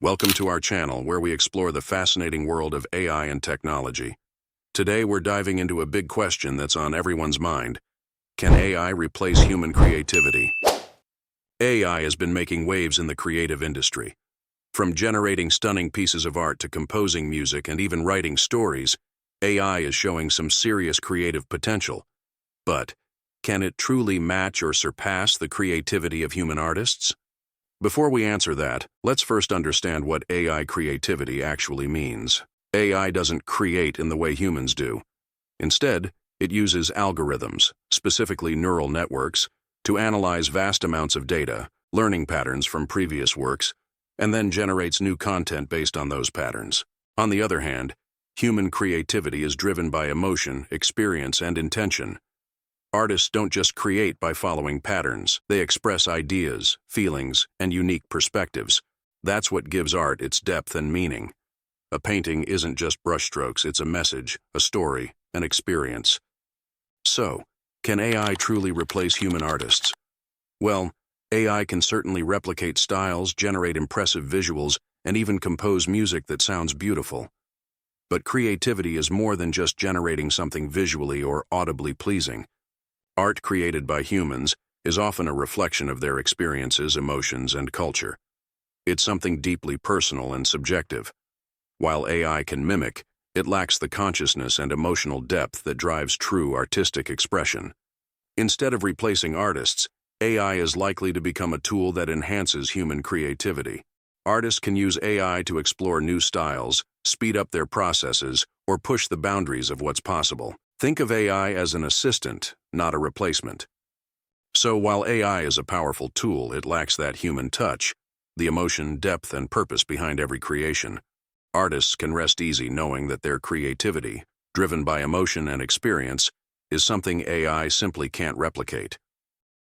Welcome to our channel where we explore the fascinating world of AI and technology. Today we're diving into a big question that's on everyone's mind. Can AI replace human creativity? AI has been making waves in the creative industry. From generating stunning pieces of art to composing music and even writing stories, AI is showing some serious creative potential. But can it truly match or surpass the creativity of human artists? Before we answer that, let's first understand what AI creativity actually means. AI doesn't create in the way humans do. Instead, it uses algorithms, specifically neural networks, to analyze vast amounts of data, learning patterns from previous works, and then generates new content based on those patterns. On the other hand, human creativity is driven by emotion, experience, and intention. Artists don't just create by following patterns. They express ideas, feelings, and unique perspectives. That's what gives art its depth and meaning. A painting isn't just brushstrokes, it's a message, a story, an experience. So, can AI truly replace human artists? Well, AI can certainly replicate styles, generate impressive visuals, and even compose music that sounds beautiful. But creativity is more than just generating something visually or audibly pleasing. Art created by humans is often a reflection of their experiences, emotions, and culture. It's something deeply personal and subjective. While AI can mimic, it lacks the consciousness and emotional depth that drives true artistic expression. Instead of replacing artists, AI is likely to become a tool that enhances human creativity. Artists can use AI to explore new styles, speed up their processes, or push the boundaries of what's possible. Think of AI as an assistant, not a replacement. So while AI is a powerful tool, it lacks that human touch, the emotion, depth, and purpose behind every creation. Artists can rest easy knowing that their creativity, driven by emotion and experience, is something AI simply can't replicate.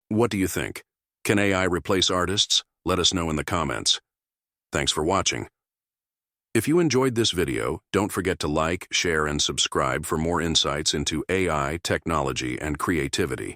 What do you think? Can AI replace artists? Let us know in the comments. Thanks for watching. If you enjoyed this video, don't forget to like, share, and subscribe for more insights into AI, technology, and creativity.